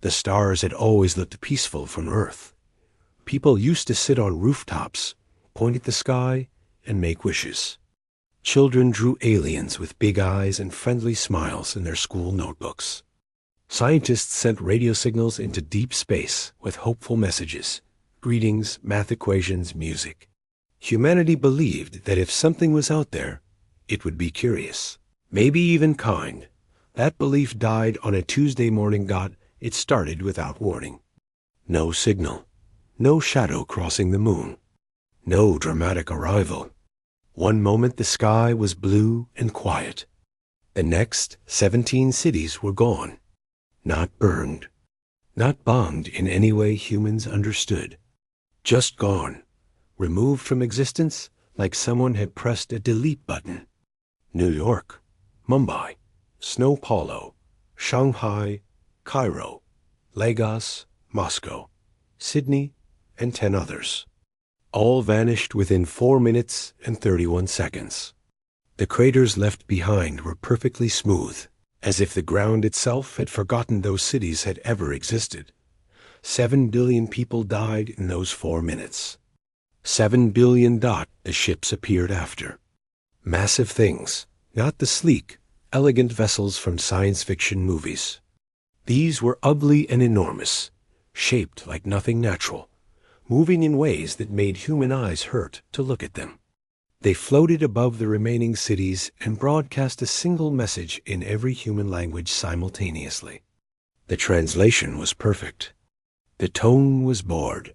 The stars had always looked peaceful from Earth. People used to sit on rooftops, point at the sky, and make wishes. Children drew aliens with big eyes and friendly smiles in their school notebooks. Scientists sent radio signals into deep space with hopeful messages, greetings, math equations, music. Humanity believed that if something was out there, it would be curious, maybe even kind. That belief died on a Tuesday morning. It started without warning. No signal, no shadow crossing the moon, no dramatic arrival. One moment the sky was blue and quiet. The next, 17 cities were gone. Not burned, not bombed in any way humans understood. Just gone, removed from existence like someone had pressed a delete button. New York, Mumbai, Sao Paulo, Shanghai, Cairo, Lagos, Moscow, Sydney, and 10 others. All vanished within 4 minutes and 31 seconds. The craters left behind were perfectly smooth, as if the ground itself had forgotten those cities had ever existed. 7 billion people died in those 4 minutes. 7 billion. The ships appeared after. Massive things, not the sleek, elegant vessels from science fiction movies. These were ugly and enormous, shaped like nothing natural, moving in ways that made human eyes hurt to look at them. They floated above the remaining cities and broadcast a single message in every human language simultaneously. The translation was perfect. The tone was bored.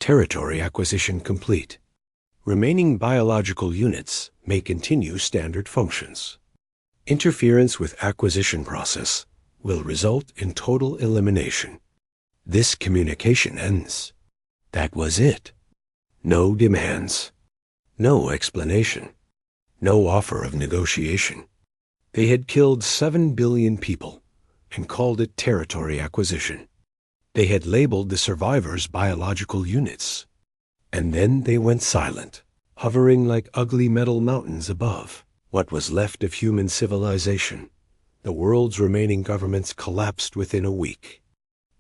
Territory acquisition complete. Remaining biological units may continue standard functions. Interference with acquisition process will result in total elimination. This communication ends. That was it. No demands. No explanation. No offer of negotiation. They had killed 7 billion people and called it territory acquisition. They had labeled the survivors biological units. And then they went silent, hovering like ugly metal mountains above what was left of human civilization. The world's remaining governments collapsed within a week.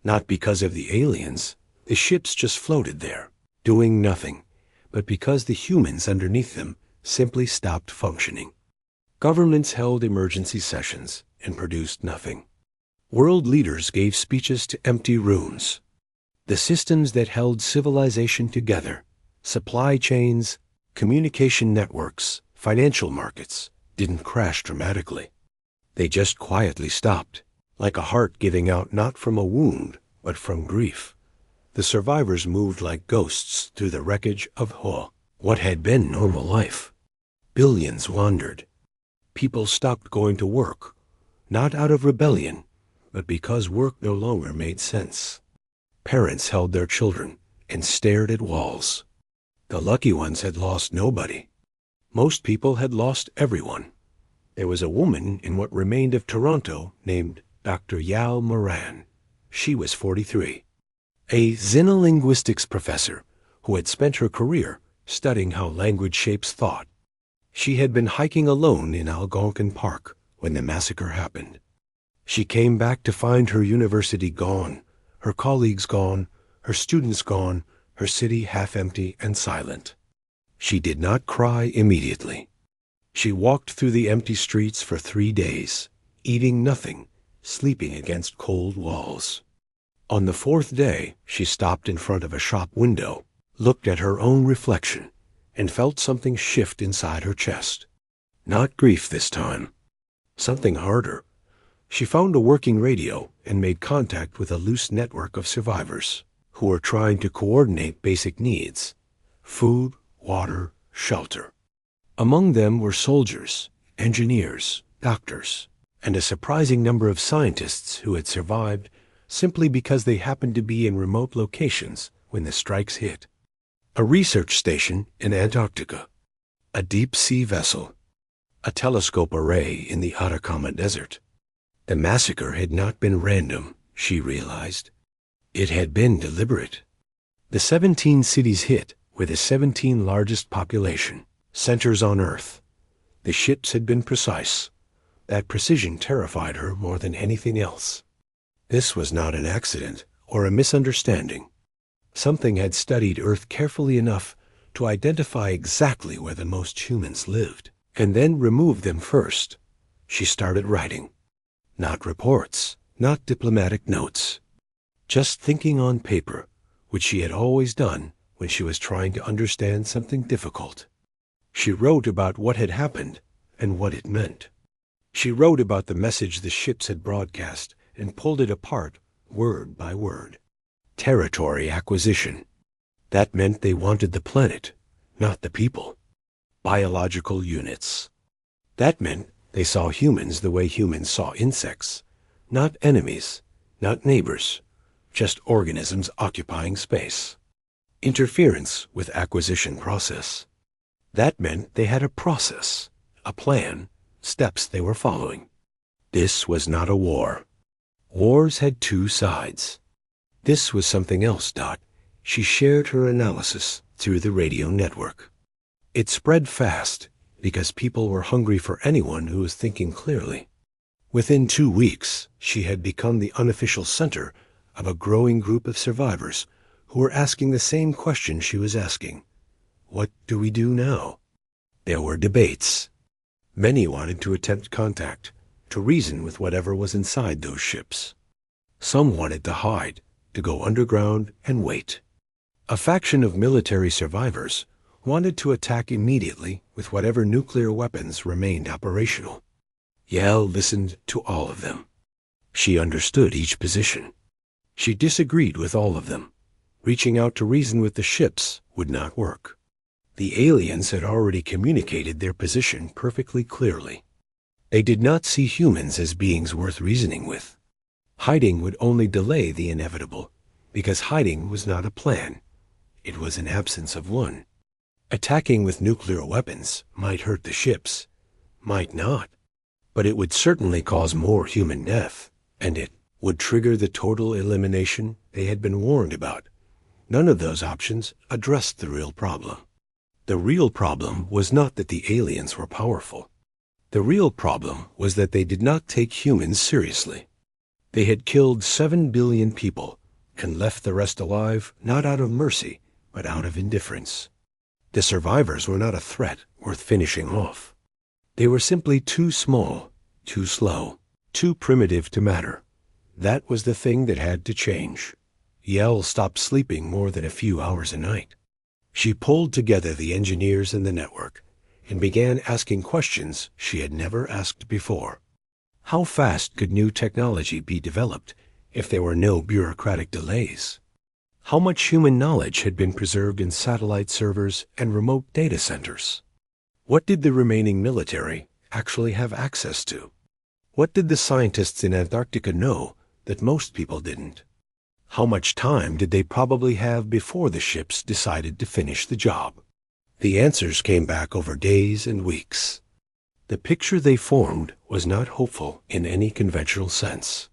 Not because of the aliens, the ships just floated there, doing nothing, but because the humans underneath them simply stopped functioning. Governments held emergency sessions and produced nothing. World leaders gave speeches to empty rooms. The systems that held civilization together, supply chains, communication networks, financial markets, didn't crash dramatically. They just quietly stopped, like a heart giving out not from a wound, but from grief. The survivors moved like ghosts through the wreckage of what had been normal life. Billions wandered. People stopped going to work, not out of rebellion, but because work no longer made sense. Parents held their children and stared at walls. The lucky ones had lost nobody. Most people had lost everyone. There was a woman in what remained of Toronto named Dr. Yao Moran. She was 43. A xenolinguistics professor who had spent her career studying how language shapes thought. She had been hiking alone in Algonquin Park when the massacre happened. She came back to find her university gone, her colleagues gone, her students gone, her city half empty and silent. She did not cry immediately. She walked through the empty streets for 3 days, eating nothing, sleeping against cold walls. On the 4th day, she stopped in front of a shop window, looked at her own reflection, and felt something shift inside her chest. Not grief this time. Something harder. She found a working radio and made contact with a loose network of survivors who were trying to coordinate basic needs: food, water, shelter. Among them were soldiers, engineers, doctors, and a surprising number of scientists who had survived simply because they happened to be in remote locations when the strikes hit. A research station in Antarctica, a deep-sea vessel, a telescope array in the Atacama Desert. The massacre had not been random, she realized. It had been deliberate. The 17 cities hit were the 17 largest population centers on Earth. The ships had been precise. That precision terrified her more than anything else. This was not an accident or a misunderstanding. Something had studied Earth carefully enough to identify exactly where the most humans lived, and then remove them first. She started writing. Not reports, not diplomatic notes. Just thinking on paper, which she had always done when she was trying to understand something difficult. She wrote about what had happened and what it meant. She wrote about the message the ships had broadcast and pulled it apart word by word. Territory acquisition. That meant they wanted the planet, not the people. Biological units. That meant they saw humans the way humans saw insects. Not enemies, not neighbors, just organisms occupying space. Interference with acquisition process. That meant they had a process, a plan, steps they were following. This was not a war. Wars had two sides. This was something else. She shared her analysis through the radio network. It spread fast because people were hungry for anyone who was thinking clearly. Within 2 weeks, she had become the unofficial center of a growing group of survivors who were asking the same question she was asking. What do we do now? There were debates. Many wanted to attempt contact, to reason with whatever was inside those ships. Some wanted to hide, to go underground and wait. A faction of military survivors wanted to attack immediately with whatever nuclear weapons remained operational. Yael listened to all of them. She understood each position. She disagreed with all of them. Reaching out to reason with the ships would not work. The aliens had already communicated their position perfectly clearly. They did not see humans as beings worth reasoning with. Hiding would only delay the inevitable, because hiding was not a plan. It was an absence of one. Attacking with nuclear weapons might hurt the ships, might not, but it would certainly cause more human death, and it would trigger the total elimination they had been warned about. None of those options addressed the real problem. The real problem was not that the aliens were powerful. The real problem was that they did not take humans seriously. They had killed 7 billion people and left the rest alive not out of mercy, but out of indifference. The survivors were not a threat worth finishing off. They were simply too small, too slow, too primitive to matter. That was the thing that had to change. Yael stopped sleeping more than a few hours a night. She pulled together the engineers in the network and began asking questions she had never asked before. How fast could new technology be developed if there were no bureaucratic delays? How much human knowledge had been preserved in satellite servers and remote data centers? What did the remaining military actually have access to? What did the scientists in Antarctica know that most people didn't? How much time did they probably have before the ships decided to finish the job? The answers came back over days and weeks. The picture they formed was not hopeful in any conventional sense.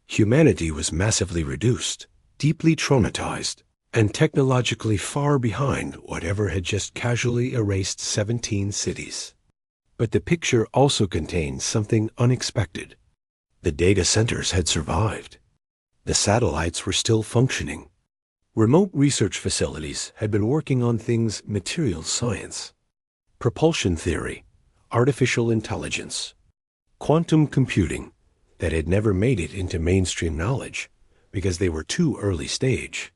Humanity was massively reduced, deeply traumatized, and technologically far behind whatever had just casually erased 17 cities. But the picture also contained something unexpected. The data centers had survived. The satellites were still functioning. Remote research facilities had been working on things materials science, propulsion theory, artificial intelligence, quantum computing that had never made it into mainstream knowledge because they were too early stage,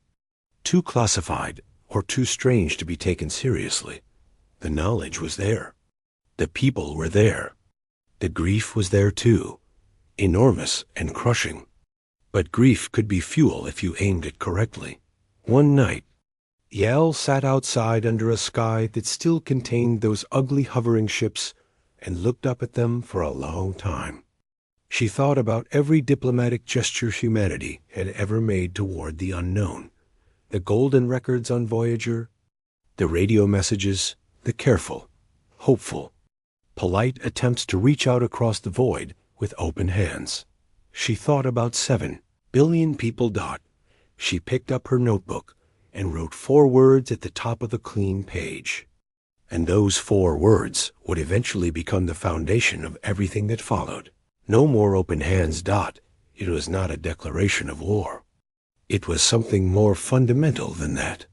too classified, or too strange to be taken seriously. The knowledge was there. The people were there. The grief was there too, enormous and crushing. But grief could be fuel if you aimed it correctly. One night, Yael sat outside under a sky that still contained those ugly hovering ships and looked up at them for a long time. She thought about every diplomatic gesture humanity had ever made toward the unknown. The golden records on Voyager, the radio messages, the careful, hopeful, polite attempts to reach out across the void with open hands. She thought about 7 billion people. She picked up her notebook and wrote 4 words at the top of the clean page. And those 4 words would eventually become the foundation of everything that followed. No more open hands. It was not a declaration of war. It was something more fundamental than that.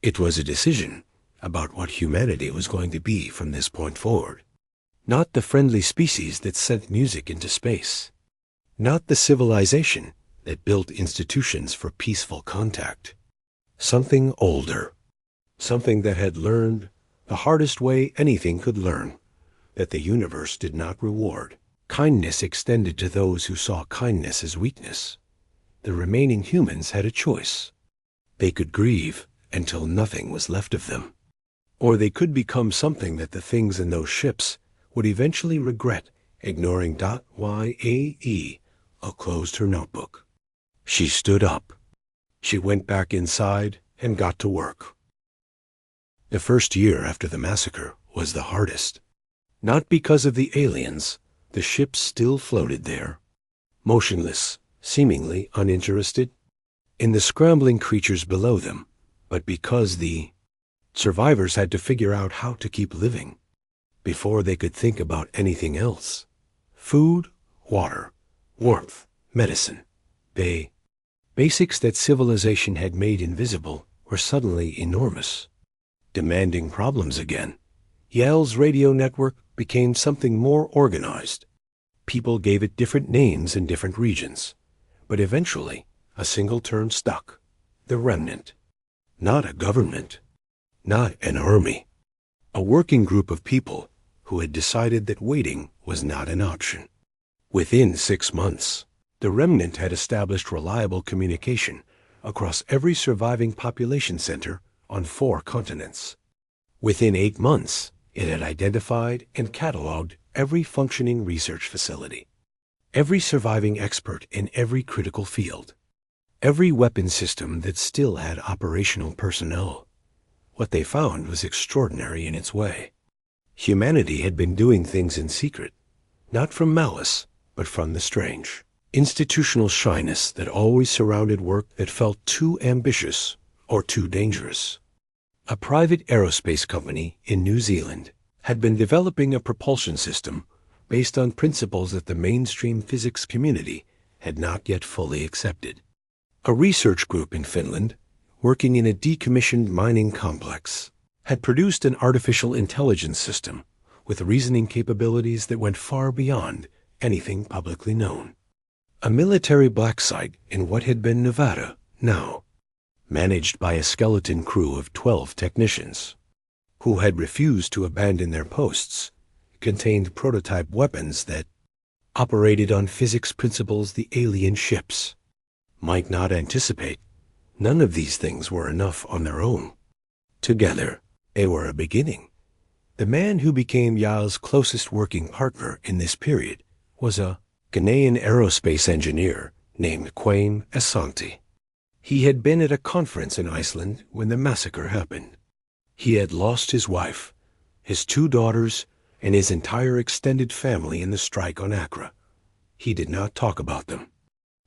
It was a decision about what humanity was going to be from this point forward. Not the friendly species that sent music into space. Not the civilization that built institutions for peaceful contact. Something older. Something that had learned, the hardest way anything could learn, that the universe did not reward. Kindness extended to those who saw kindness as weakness. The remaining humans had a choice. They could grieve until nothing was left of them. Or they could become something that the things in those ships would eventually regret, ignoring .yae. Closed her notebook. She stood up. She went back inside and got to work. The first year after the massacre was the hardest. Not because of the aliens. The ships still floated there, motionless, seemingly uninterested, in the scrambling creatures below them, but because the survivors had to figure out how to keep living before they could think about anything else. Food, water, warmth, medicine. Basics that civilization had made invisible were suddenly enormous, demanding problems again. Yale's radio network became something more organized. People gave it different names in different regions, but eventually a single term stuck: the remnant. Not a government, not an army, a working group of people who had decided that waiting was not an option. Within 6 months, the remnant had established reliable communication across every surviving population center on 4 continents. Within 8 months, it had identified and cataloged every functioning research facility, every surviving expert in every critical field, every weapon system that still had operational personnel. What they found was extraordinary in its way. Humanity had been doing things in secret, not from malice, but from the strange, institutional shyness that always surrounded work that felt too ambitious or too dangerous. A private aerospace company in New Zealand had been developing a propulsion system based on principles that the mainstream physics community had not yet fully accepted. A research group in Finland, working in a decommissioned mining complex, had produced an artificial intelligence system with reasoning capabilities that went far beyond anything publicly known. A military black site in what had been Nevada now, managed by a skeleton crew of 12 technicians, who had refused to abandon their posts, contained prototype weapons that operated on physics principles the alien ships might not anticipate. None of these things were enough on their own. Together, they were a beginning. The man who became Yale's closest working partner in this period was a Ghanaian aerospace engineer named Kwame Asante. He had been at a conference in Iceland when the massacre happened. He had lost his wife, his 2 daughters, and his entire extended family in the strike on Accra. He did not talk about them.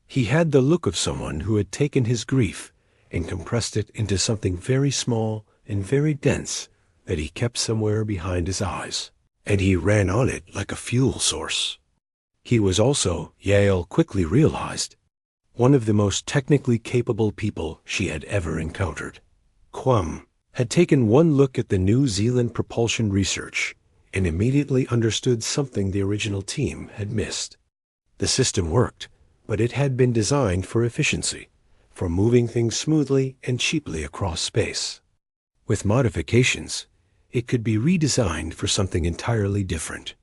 He had the look of someone who had taken his grief and compressed it into something very small and very dense that he kept somewhere behind his eyes, and he ran on it like a fuel source. He was also, Yale quickly realized, one of the most technically capable people she had ever encountered. Kwame had taken one look at the New Zealand propulsion research and immediately understood something the original team had missed. The system worked, but it had been designed for efficiency, for moving things smoothly and cheaply across space. With modifications, it could be redesigned for something entirely different.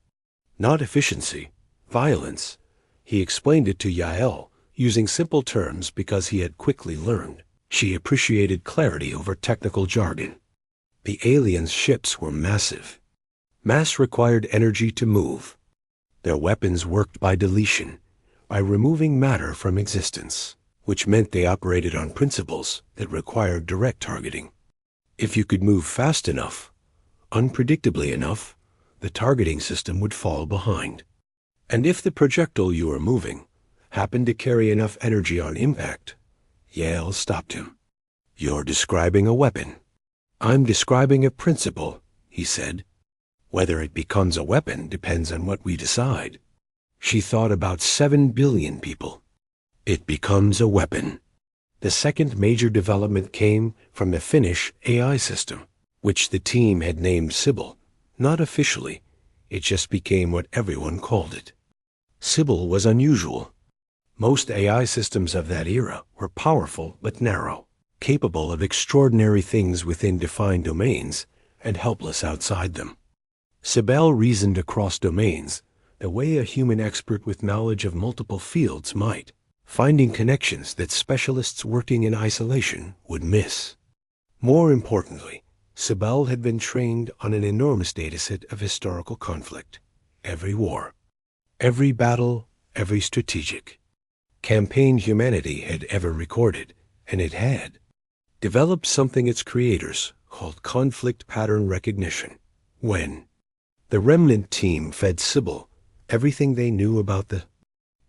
Not efficiency, violence. He explained it to Yael, using simple terms because he had quickly learned. She appreciated clarity over technical jargon. The aliens' ships were massive. Mass required energy to move. Their weapons worked by deletion, by removing matter from existence, which meant they operated on principles that required direct targeting. If you could move fast enough, unpredictably enough, the targeting system would fall behind. And if the projectile you were moving happened to carry enough energy on impact, Yale stopped him. "You're describing a weapon." "I'm describing a principle," he said. "Whether it becomes a weapon depends on what we decide." She thought about 7 billion people, It becomes a weapon. The second major development came from the Finnish AI system, which the team had named Sibyl. Not officially, it just became what everyone called it. Sibyl was unusual. Most AI systems of that era were powerful but narrow, capable of extraordinary things within defined domains and helpless outside them. Sibyl reasoned across domains the way a human expert with knowledge of multiple fields might, finding connections that specialists working in isolation would miss. More importantly, Sibyl had been trained on an enormous dataset of historical conflict. Every war, every battle, every strategic campaign humanity had ever recorded, and it had developed something its creators called conflict pattern recognition. When the remnant team fed Sibyl everything they knew about the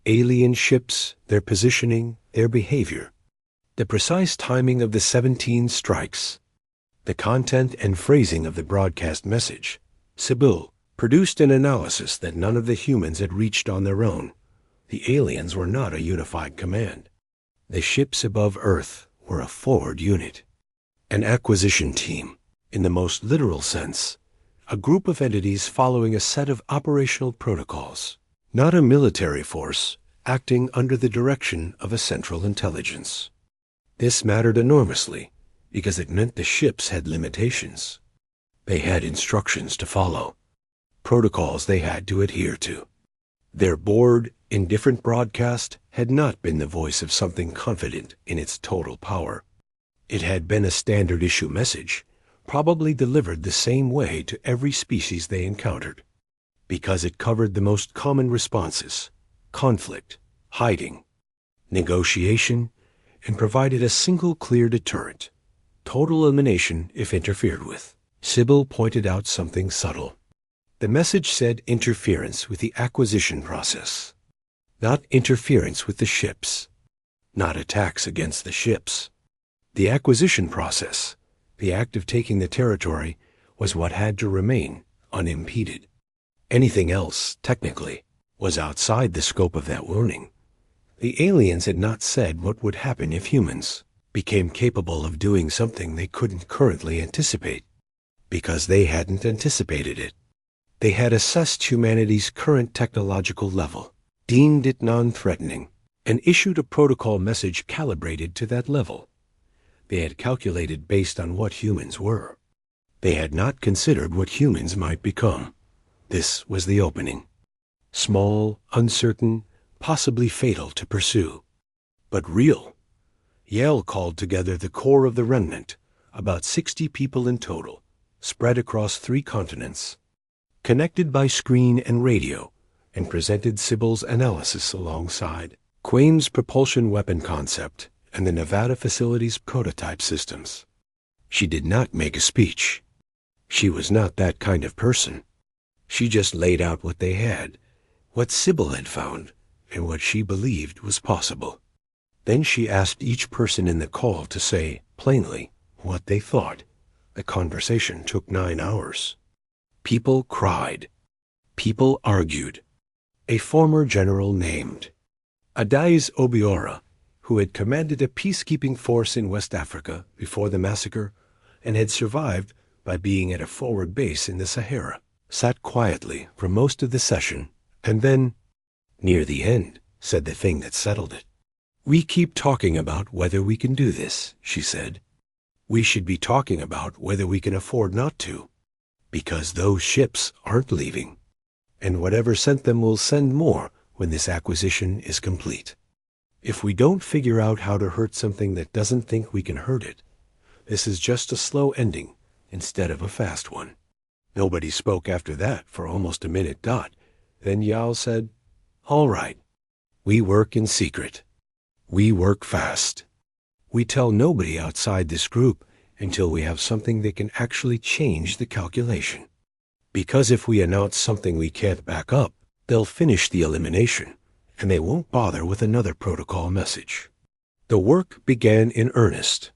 alien ships, their positioning, their behavior, the precise timing of the 17 strikes, the content and phrasing of the broadcast message, Sibyl produced an analysis that none of the humans had reached on their own. The aliens were not a unified command. The ships above Earth were a forward unit, an acquisition team, in the most literal sense, a group of entities following a set of operational protocols, not a military force acting under the direction of a central intelligence. This mattered enormously because it meant the ships had limitations. They had instructions to follow, protocols they had to adhere to. Their board, indifferent broadcast had not been the voice of something confident in its total power. It had been a standard issue message, probably delivered the same way to every species they encountered, because it covered the most common responses: conflict, hiding, negotiation, and provided a single clear deterrent: total elimination if interfered with. Sibyl pointed out something subtle. The message said interference with the acquisition process, not interference with the ships, not attacks against the ships. The acquisition process, the act of taking the territory, was what had to remain unimpeded. Anything else, technically, was outside the scope of that warning. The aliens had not said what would happen if humans became capable of doing something they couldn't currently anticipate, because they hadn't anticipated it. They had assessed humanity's current technological level, deemed it non-threatening, and issued a protocol message calibrated to that level. They had calculated based on what humans were. They had not considered what humans might become. This was the opening. Small, uncertain, possibly fatal to pursue, but real. Yale called together the core of the remnant, about 60 people in total, spread across 3 continents, connected by screen and radio, and presented Sibyl's analysis alongside Quain's propulsion weapon concept and the Nevada facility's prototype systems. She did not make a speech. She was not that kind of person. She just laid out what they had, what Sibyl had found, and what she believed was possible. Then she asked each person in the call to say, plainly, what they thought. The conversation took 9 hours. People cried. People argued. A former general named Adais Obiora, who had commanded a peacekeeping force in West Africa before the massacre and had survived by being at a forward base in the Sahara, sat quietly for most of the session, and then, near the end, said the thing that settled it. "We keep talking about whether we can do this," she said. "We should be talking about whether we can afford not to, because those ships aren't leaving, and whatever sent them will send more when this acquisition is complete. If we don't figure out how to hurt something that doesn't think we can hurt it, this is just a slow ending instead of a fast one." Nobody spoke after that for almost a minute. Then Yao said, "All right. We work in secret. We work fast. We tell nobody outside this group until we have something that can actually change the calculation. Because if we announce something we can't back up, they'll finish the elimination, and they won't bother with another protocol message." The work began in earnest.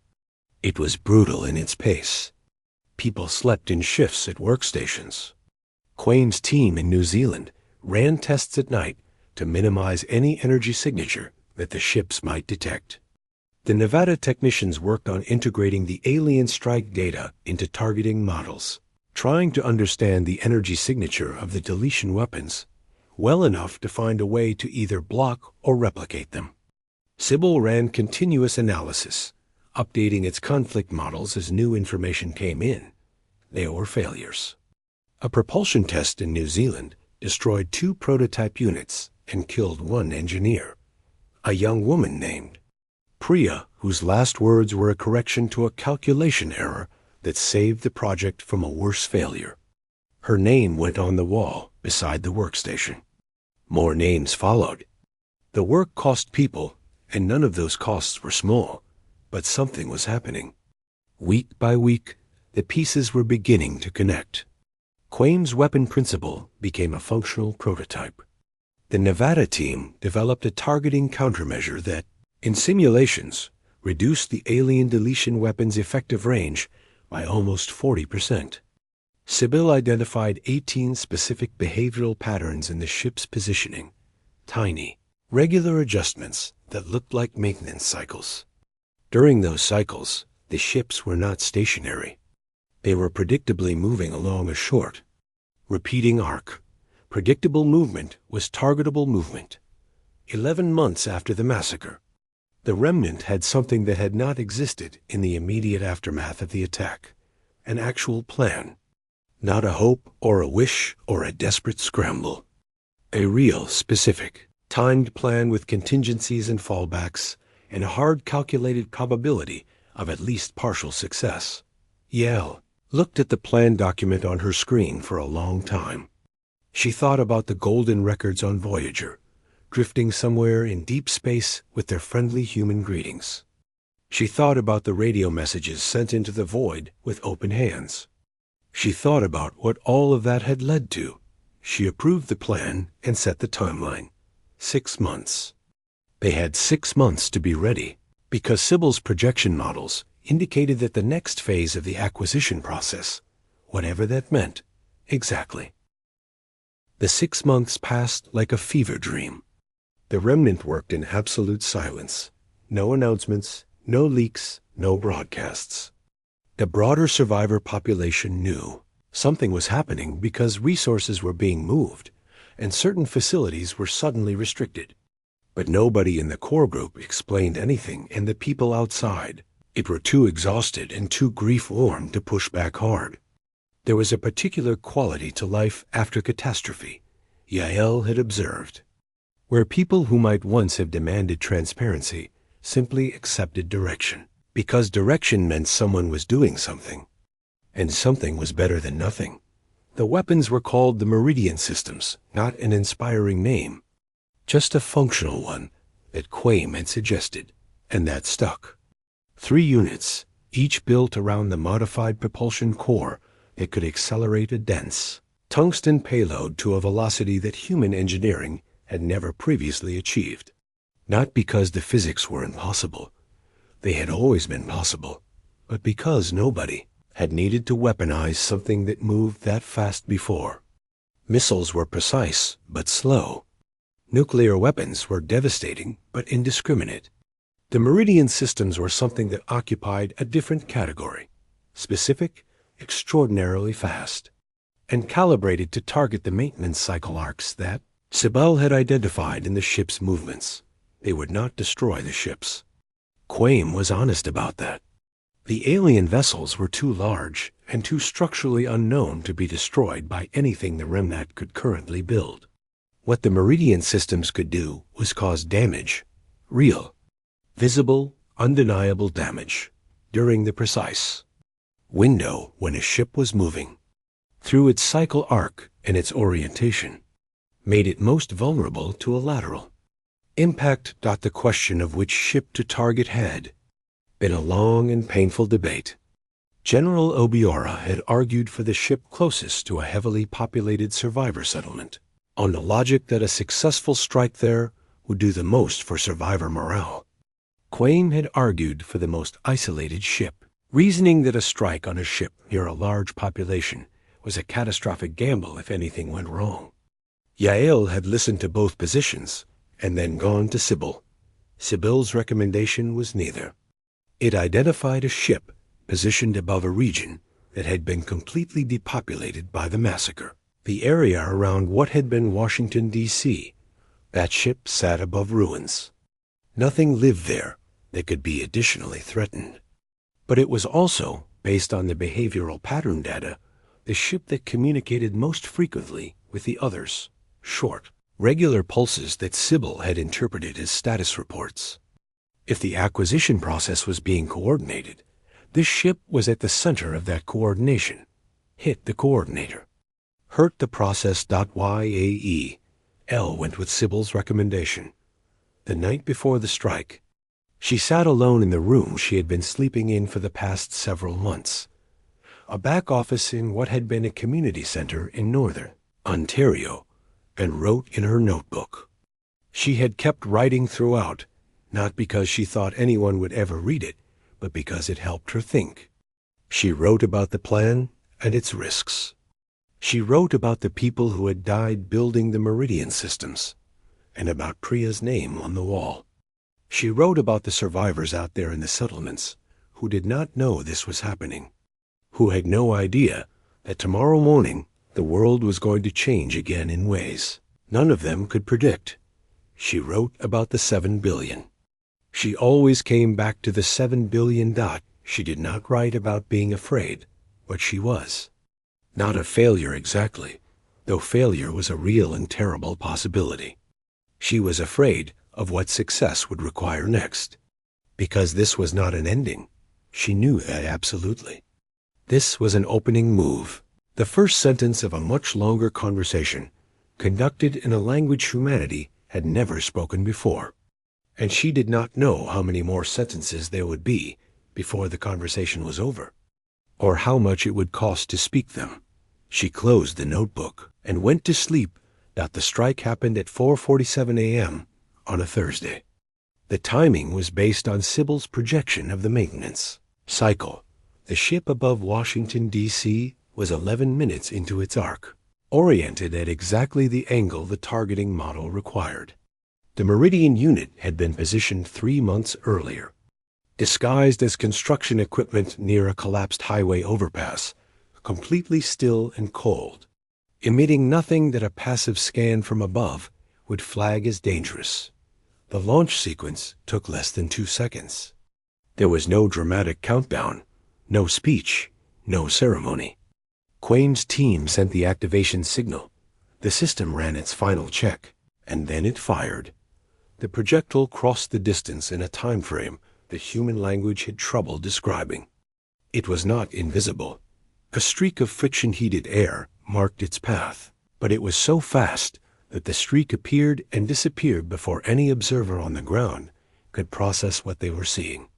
It was brutal in its pace. People slept in shifts at workstations. Quain's team in New Zealand ran tests at night to minimize any energy signature that the ships might detect. The Nevada technicians worked on integrating the alien strike data into targeting models, trying to understand the energy signature of the deletion weapons well enough to find a way to either block or replicate them. Sybil ran continuous analysis, updating its conflict models as new information came in. They were failures. A propulsion test in New Zealand destroyed 2 prototype units and killed 1 engineer, a young woman named Priya, whose last words were a correction to a calculation error that saved the project from a worse failure. Her name went on the wall beside the workstation. More names followed. The work cost people, and none of those costs were small, but something was happening. Week by week, the pieces were beginning to connect. Quaim's weapon principle became a functional prototype. The Nevada team developed a targeting countermeasure that, in simulations, reduced the alien deletion weapon's effective range by almost 40%. Sybil identified 18 specific behavioral patterns in the ship's positioning, tiny, regular adjustments that looked like maintenance cycles. During those cycles, the ships were not stationary. They were predictably moving along a short, repeating arc. Predictable movement was targetable movement. 11 months after the massacre, the remnant had something that had not existed in the immediate aftermath of the attack, an actual plan. Not a hope or a wish or a desperate scramble. A real, specific, timed plan with contingencies and fallbacks, and a hard calculated probability of at least partial success. Yael looked at the plan document on her screen for a long time. She thought about the golden records on Voyager, drifting somewhere in deep space with their friendly human greetings. She thought about the radio messages sent into the void with open hands. She thought about what all of that had led to. She approved the plan and set the timeline. 6 months. They had 6 months to be ready, because Sybil's projection models indicated that the next phase of the acquisition process, whatever that meant, exactly. The 6 months passed like a fever dream. The remnant worked in absolute silence. No announcements, no leaks, no broadcasts. The broader survivor population knew something was happening because resources were being moved and certain facilities were suddenly restricted. But nobody in the core group explained anything, and the people outside, it were too exhausted and too grief-worn to push back hard. There was a particular quality to life after catastrophe, Yael had observed, where people who might once have demanded transparency simply accepted direction, because direction meant someone was doing something, and something was better than nothing. The weapons were called the Meridian Systems, not an inspiring name, just a functional one that Quaim had suggested, and that stuck. 3 units, each built around the modified propulsion core that could accelerate a dense tungsten payload to a velocity that human engineering had never previously achieved. Not because the physics were impossible. They had always been possible, but because nobody had needed to weaponize something that moved that fast before. Missiles were precise, but slow. Nuclear weapons were devastating, but indiscriminate. The Meridian Systems were something that occupied a different category, specific, extraordinarily fast, and calibrated to target the maintenance cycle arcs that Sybil had identified in the ship's movements. They would not destroy the ships. Quaim was honest about that. The alien vessels were too large and too structurally unknown to be destroyed by anything the remnant could currently build. What the Meridian Systems could do was cause damage, real, visible, undeniable damage, during the precise window when a ship was moving. Through its cycle arc and its orientation, made it most vulnerable to a lateral impact. The question of which ship to target had been a long and painful debate. General Obiora had argued for the ship closest to a heavily populated survivor settlement, on the logic that a successful strike there would do the most for survivor morale. Quaim had argued for the most isolated ship, reasoning that a strike on a ship near a large population was a catastrophic gamble if anything went wrong. Yael had listened to both positions and then gone to Sybil. Sibyl's recommendation was neither. It identified a ship positioned above a region that had been completely depopulated by the massacre. The area around what had been Washington, D.C. That ship sat above ruins. Nothing lived there that could be additionally threatened. But it was also, based on the behavioral pattern data, the ship that communicated most frequently with the others. Short, regular pulses that Sybil had interpreted as status reports. If the acquisition process was being coordinated, this ship was at the center of that coordination. Hit the coordinator. Hurt the process.yae. L went with Sibyl's recommendation. The night before the strike, she sat alone in the room she had been sleeping in for the past several months. A back office in what had been a community center in northern Ontario, and wrote in her notebook. She had kept writing throughout, not because she thought anyone would ever read it, but because it helped her think. She wrote about the plan and its risks. She wrote about the people who had died building the meridian systems, and about Priya's name on the wall. She wrote about the survivors out there in the settlements who did not know this was happening, who had no idea that tomorrow morning the world was going to change again in ways none of them could predict. She wrote about the 7 billion. She always came back to the 7 billion. She did not write about being afraid, but she was. Not a failure exactly, though failure was a real and terrible possibility. She was afraid of what success would require next. Because this was not an ending. She knew that absolutely. This was an opening move, the first sentence of a much longer conversation, conducted in a language humanity had never spoken before. And she did not know how many more sentences there would be before the conversation was over, or how much it would cost to speak them. She closed the notebook and went to sleep. The strike happened at 4:47 a.m. on a Thursday. The timing was based on Sibyl's projection of the maintenance cycle. The ship above Washington, D.C. was 11 minutes into its arc, oriented at exactly the angle the targeting model required. The Meridian unit had been positioned 3 months earlier, disguised as construction equipment near a collapsed highway overpass, completely still and cold, emitting nothing that a passive scan from above would flag as dangerous. The launch sequence took less than 2 seconds. There was no dramatic countdown, no speech, no ceremony. Quain's team sent the activation signal. The system ran its final check, and then it fired. The projectile crossed the distance in a time frame that human language had trouble describing. It was not invisible. A streak of friction-heated air marked its path, but it was so fast that the streak appeared and disappeared before any observer on the ground could process what they were seeing.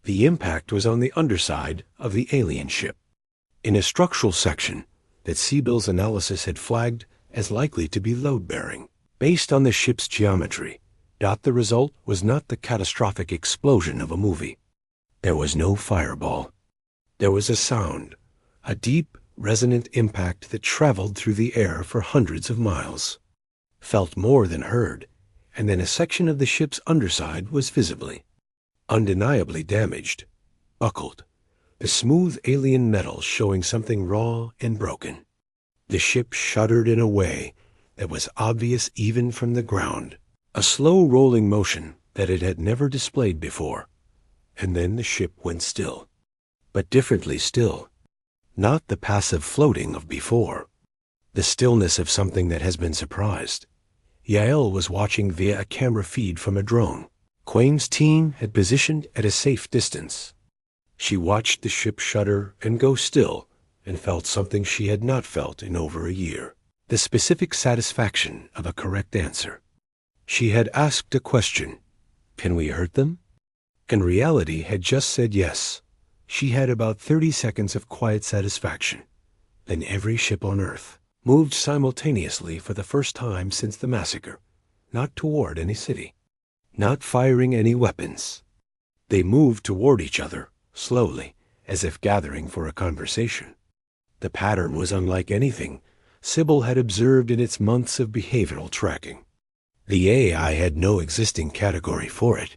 The impact was on the underside of the alien ship, in a structural section that Sibyl's analysis had flagged as likely to be load-bearing. Based on the ship's geometry, the result was not the catastrophic explosion of a movie. There was no fireball. There was a sound, a deep, resonant impact that traveled through the air for hundreds of miles, felt more than heard, and then a section of the ship's underside was visibly, undeniably damaged, buckled, the smooth alien metal showing something raw and broken. The ship shuddered in a way that was obvious even from the ground, a slow rolling motion that it had never displayed before, and then the ship went still, but differently still. Not the passive floating of before, the stillness of something that has been surprised. Yael was watching via a camera feed from a drone. Quain's team had positioned at a safe distance. She watched the ship shudder and go still and felt something she had not felt in over a year, the specific satisfaction of a correct answer. She had asked a question, "Can we hurt them?" And reality had just said yes. She had about 30 seconds of quiet satisfaction. Then every ship on Earth moved simultaneously for the first time since the massacre, not toward any city, not firing any weapons. They moved toward each other, slowly, as if gathering for a conversation. The pattern was unlike anything Sybil had observed in its months of behavioral tracking. The AI had no existing category for it.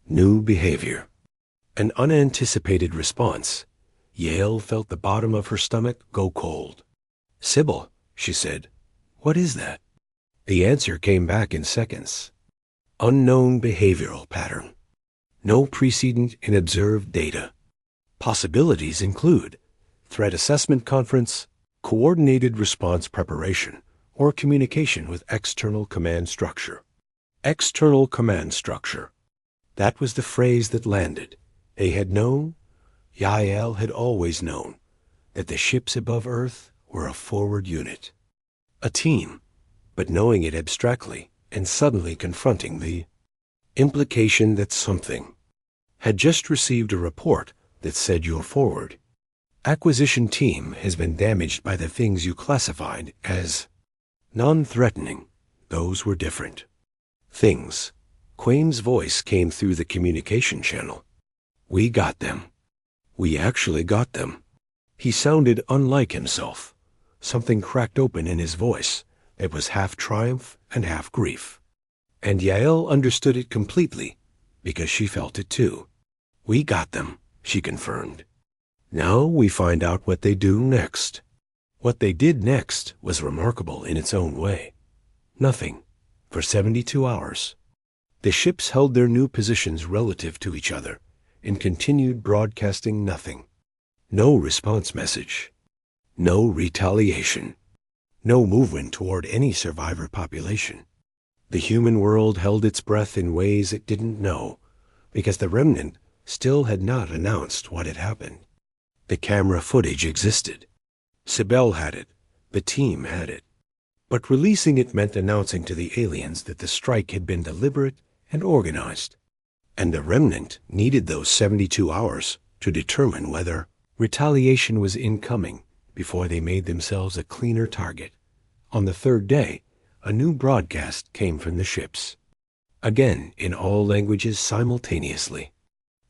New behavior. An unanticipated response. Yael felt the bottom of her stomach go cold. "Sybil," she said, "what is that?" The answer came back in seconds. Unknown behavioral pattern. No precedent in observed data. Possibilities include threat assessment conference, coordinated response preparation, or communication with external command structure. External command structure. That was the phrase that landed. They had known, Yael had always known, that the ships above Earth were a forward unit. A team, but knowing it abstractly and suddenly confronting the implication that something had just received a report that said you're forward. Acquisition team has been damaged by the things you classified as non-threatening. Those were different things. Quame's voice came through the communication channel. We got them. We actually got them. He sounded unlike himself. Something cracked open in his voice that was half triumph and half grief. And Yael understood it completely because she felt it too. We got them, she confirmed. Now we find out what they do next. What they did next was remarkable in its own way. Nothing. For 72 hours. The ships held their new positions relative to each other and continued broadcasting nothing. No response message. No retaliation. No movement toward any survivor population. The human world held its breath in ways it didn't know, because the remnant still had not announced what had happened. The camera footage existed. Sybil had it. The team had it. But releasing it meant announcing to the aliens that the strike had been deliberate and organized. And the remnant needed those 72 hours to determine whether retaliation was incoming before they made themselves a cleaner target. On the third day, a new broadcast came from the ships. Again in all languages simultaneously.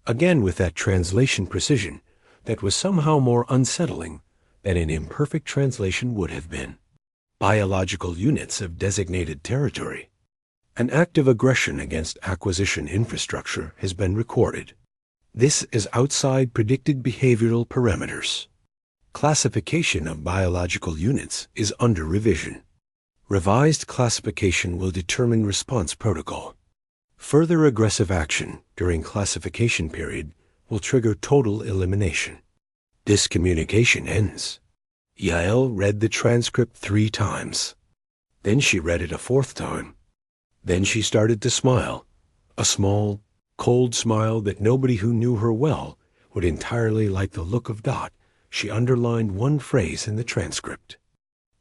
Again with that translation precision that was somehow more unsettling than an imperfect translation would have been. Biological units of designated territory. An act of aggression against acquisition infrastructure has been recorded. This is outside predicted behavioral parameters. Classification of biological units is under revision. Revised classification will determine response protocol. Further aggressive action during classification period will trigger total elimination. Discommunication ends. Yael read the transcript 3 times. Then she read it a 4th time. Then she started to smile, a small, cold smile that nobody who knew her well would entirely like the look of. She underlined one phrase in the transcript.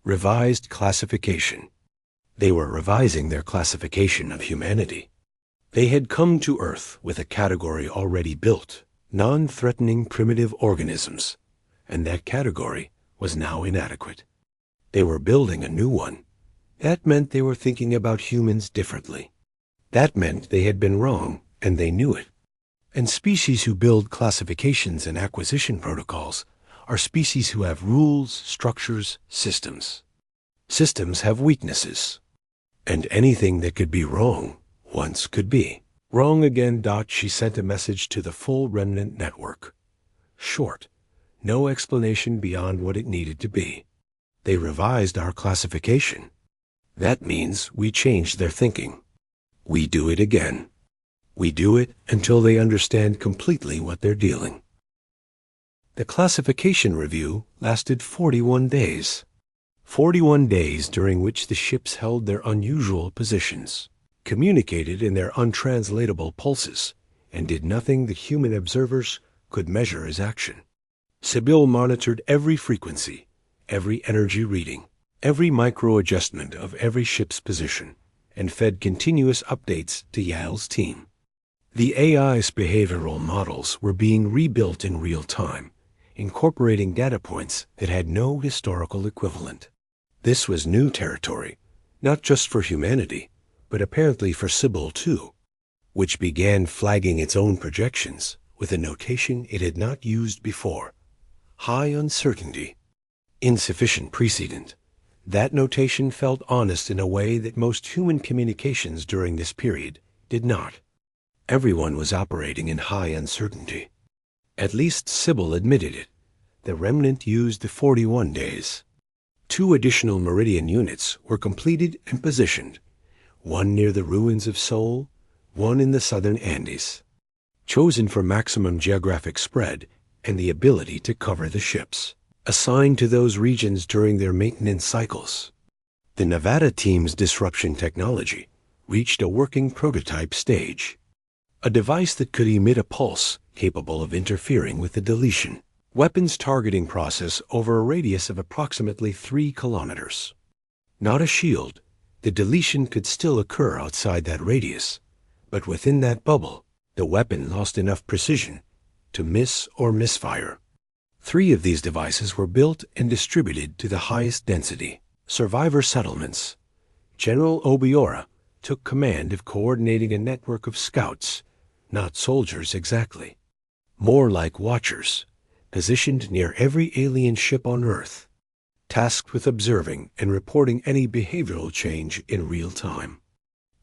Revised classification. They were revising their classification of humanity. They had come to Earth with a category already built, non-threatening primitive organisms, and that category was now inadequate. They were building a new one. That meant they were thinking about humans differently. That meant they had been wrong, and they knew it. And species who build classifications and acquisition protocols are species who have rules, structures, systems. Systems have weaknesses. And anything that could be wrong once could be wrong again. She sent a message to the full remnant network. Short. No explanation beyond what it needed to be. They revised our classification. That means we changed their thinking. We do it again. We do it until they understand completely what they're dealing. The classification review lasted 41 days. 41 days during which the ships held their unusual positions, communicated in their untranslatable pulses, and did nothing that human observers could measure as action. Sybil monitored every frequency, every energy reading, every micro-adjustment of every ship's position, and fed continuous updates to Yael's team. The AI's behavioral models were being rebuilt in real time, incorporating data points that had no historical equivalent. This was new territory, not just for humanity, but apparently for Sybil too, which began flagging its own projections with a notation it had not used before. High uncertainty. Insufficient precedent. That notation felt honest in a way that most human communications during this period did not. Everyone was operating in high uncertainty. At least Sybil admitted it. The remnant used the 41 days. 2 additional Meridian units were completed and positioned, one near the ruins of Seoul, one in the southern Andes, chosen for maximum geographic spread and the ability to cover the ships, assigned to those regions during their maintenance cycles. The Nevada team's disruption technology reached a working prototype stage, a device that could emit a pulse capable of interfering with the deletion weapons targeting process over a radius of approximately 3 kilometers. Not a shield, the deletion could still occur outside that radius, but within that bubble, the weapon lost enough precision to miss or misfire. 3 of these devices were built and distributed to the highest density survivor settlements. General Obiora took command of coordinating a network of scouts, not soldiers exactly, more like watchers, positioned near every alien ship on Earth, tasked with observing and reporting any behavioral change in real time.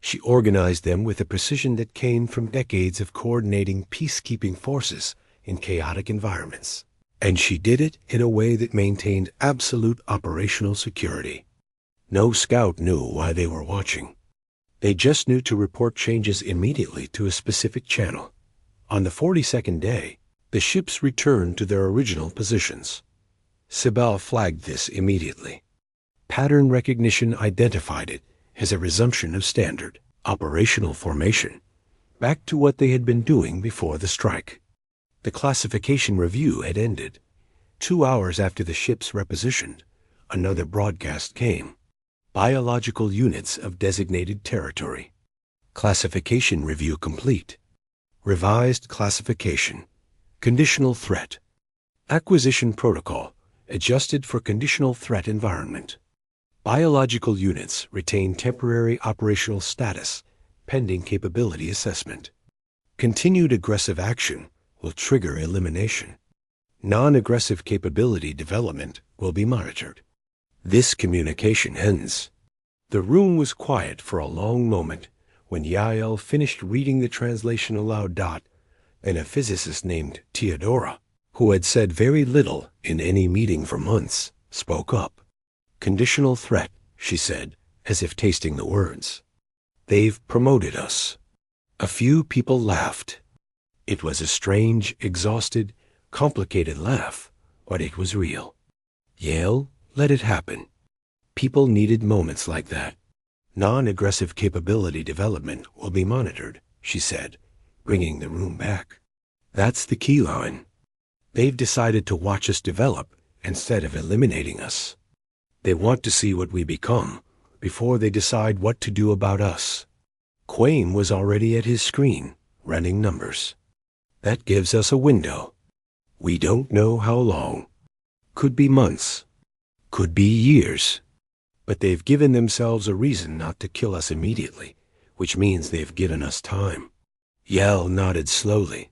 She organized them with a precision that came from decades of coordinating peacekeeping forces in chaotic environments. And she did it in a way that maintained absolute operational security. No scout knew why they were watching. They just knew to report changes immediately to a specific channel. On the 42nd day, the ships returned to their original positions. Sybil flagged this immediately. Pattern recognition identified it as a resumption of standard operational formation, back to what they had been doing before the strike. The classification review had ended. 2 hours after the ships repositioned, another broadcast came. Biological units of designated territory. Classification review complete. Revised classification. Conditional threat. Acquisition protocol adjusted for conditional threat environment. Biological units retain temporary operational status pending capability assessment. Continued aggressive action will trigger elimination. Non-aggressive capability development will be monitored. This communication ends. The room was quiet for a long moment when Yael finished reading the translation aloud. And a physicist named Theodora, who had said very little in any meeting for months, spoke up. Conditional threat, she said, as if tasting the words. They've promoted us. A few people laughed. It was a strange, exhausted, complicated laugh, but it was real. Yael, let it happen. People needed moments like that. Non-aggressive capability development will be monitored, she said, bringing the room back. That's the key line. They've decided to watch us develop instead of eliminating us. They want to see what we become before they decide what to do about us. Quayne was already at his screen, running numbers. That gives us a window. We don't know how long. Could be months. Could be years. But they've given themselves a reason not to kill us immediately, which means they've given us time. Yael nodded slowly.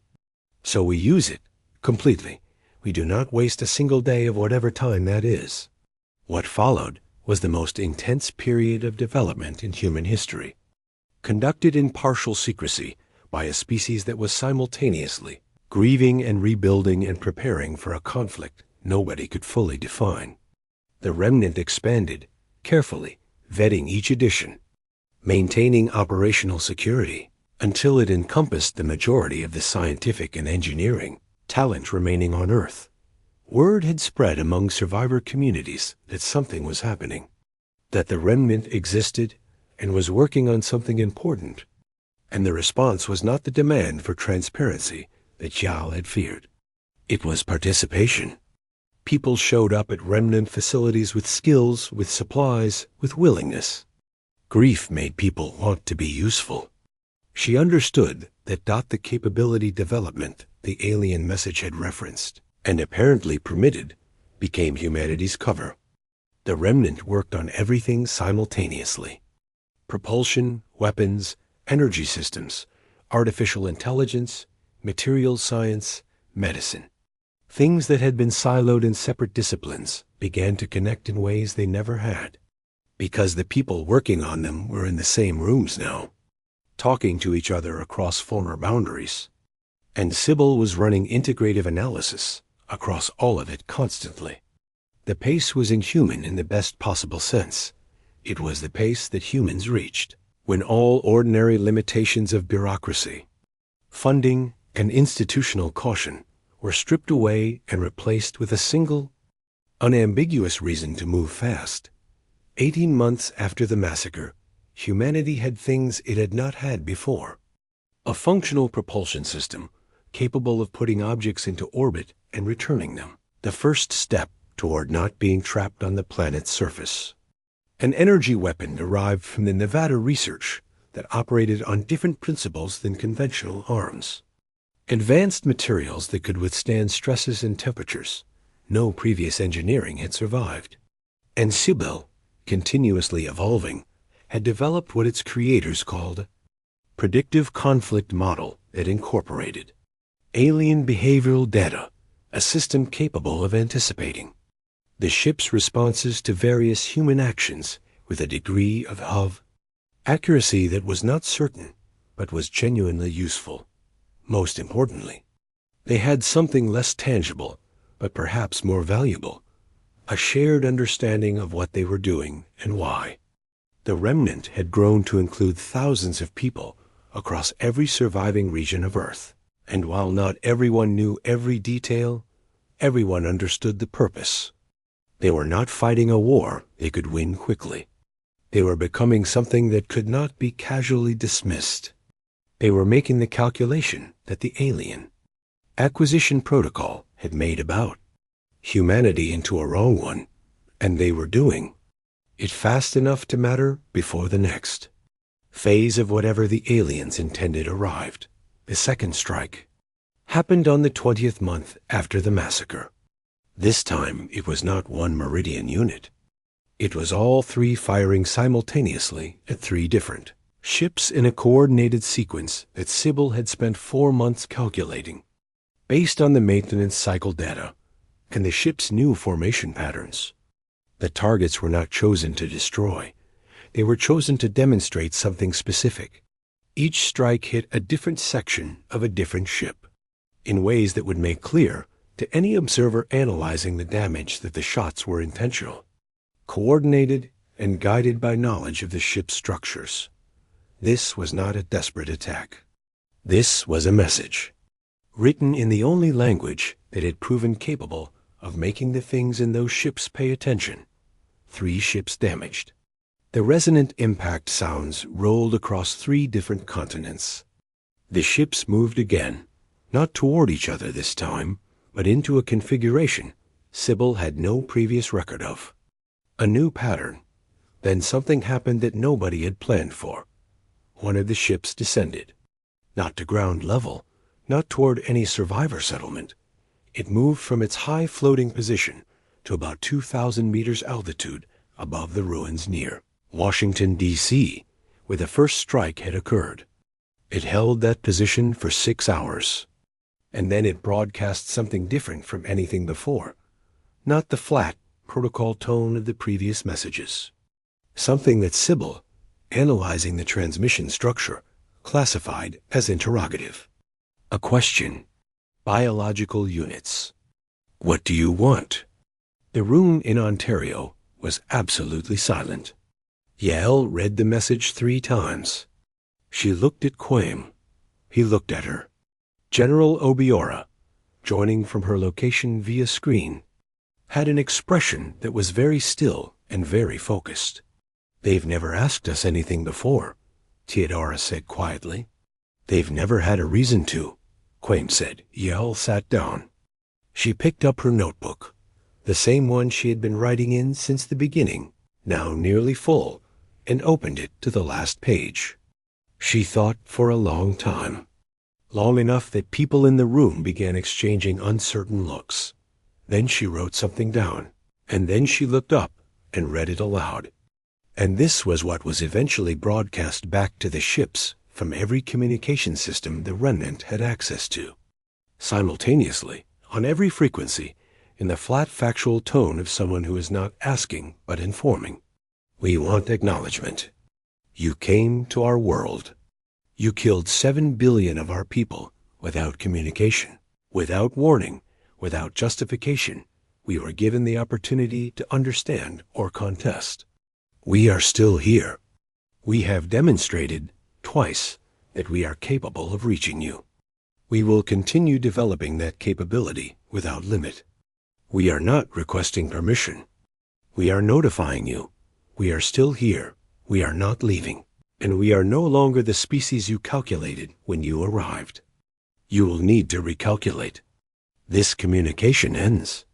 So we use it, completely. We do not waste a single day of whatever time that is. What followed was the most intense period of development in human history, conducted in partial secrecy by a species that was simultaneously grieving and rebuilding and preparing for a conflict nobody could fully define. The remnant expanded, carefully, vetting each addition, maintaining operational security until it encompassed the majority of the scientific and engineering talent remaining on Earth. Word had spread among survivor communities that something was happening, that the remnant existed and was working on something important, and the response was not the demand for transparency that Yael had feared. It was participation. People showed up at remnant facilities with skills, with supplies, with willingness. Grief made people want to be useful. She understood that the capability development the alien message had referenced, and apparently permitted, became humanity's cover. The remnant worked on everything simultaneously. Propulsion, weapons, energy systems, artificial intelligence, materials science, medicine. Things that had been siloed in separate disciplines began to connect in ways they never had, because the people working on them were in the same rooms now. talking to each other across former boundaries. And Sybil was running integrative analysis across all of it constantly. The pace was inhuman in the best possible sense. It was the pace that humans reached when all ordinary limitations of bureaucracy, funding, and institutional caution were stripped away and replaced with a single, unambiguous reason to move fast. 18 months after the massacre, humanity had things it had not had before. A functional propulsion system capable of putting objects into orbit and returning them, the first step toward not being trapped on the planet's surface. An energy weapon derived from the Nevada research that operated on different principles than conventional arms. Advanced materials that could withstand stresses and temperatures no previous engineering had survived. And Sybil, continuously evolving, had developed what its creators called predictive conflict model that incorporated alien behavioral data, a system capable of anticipating the ship's responses to various human actions with a degree of accuracy that was not certain, but was genuinely useful. Most importantly, they had something less tangible, but perhaps more valuable, a shared understanding of what they were doing and why. The remnant had grown to include thousands of people across every surviving region of Earth, and while not everyone knew every detail, everyone understood the purpose. They were not fighting a war they could win quickly. They were becoming something that could not be casually dismissed. They were making the calculation that the alien acquisition protocol had made about humanity into a wrong one, and they were doing it fast enough to matter before the next phase of whatever the aliens intended arrived. The second strike happened on the 20th month after the massacre. This time it was not one Meridian unit. It was all three firing simultaneously at three different ships in a coordinated sequence that Sybil had spent 4 months calculating, based on the maintenance cycle data and the ship's new formation patterns. The targets were not chosen to destroy. They were chosen to demonstrate something specific. Each strike hit a different section of a different ship, in ways that would make clear to any observer analyzing the damage that the shots were intentional, coordinated, and guided by knowledge of the ship's structures. This was not a desperate attack. This was a message, written in the only language that had proven capable of making the things in those ships pay attention. 3 ships damaged. The resonant impact sounds rolled across 3 different continents. The ships moved again, not toward each other this time, but into a configuration Sybil had no previous record of. A new pattern. Then something happened that nobody had planned for. One of the ships descended. Not to ground level, not toward any survivor settlement. It moved from its high floating position to about 2,000 meters altitude above the ruins near Washington, D.C., where the first strike had occurred. It held that position for 6 hours. And then it broadcast something different from anything before. Not the flat, protocol tone of the previous messages. Something that Sybil, analyzing the transmission structure, classified as interrogative. A question. Biological units. What do you want? The rune in Ontario was absolutely silent. Yael read the message 3 times. She looked at Quaim. He looked at her. General Obiora, joining from her location via screen, had an expression that was very still and very focused. They've never asked us anything before, Teodora said quietly. They've never had a reason to, Quaim said. Yael sat down. She picked up her notebook, the same one she had been writing in since the beginning, now nearly full, and opened it to the last page. She thought for a long time. Long enough that people in the room began exchanging uncertain looks. Then she wrote something down, and then she looked up and read it aloud. And this was what was eventually broadcast back to the ships from every communication system the remnant had access to. Simultaneously, on every frequency, in the flat factual tone of someone who is not asking but informing. We want acknowledgement. You came to our world. You killed 7 billion of our people without communication, without warning, without justification. We were given the opportunity to understand or contest. We are still here. We have demonstrated twice that we are capable of reaching you. We will continue developing that capability without limit. We are not requesting permission. We are notifying you. We are still here. We are not leaving. And we are no longer the species you calculated when you arrived. You will need to recalculate. This communication ends.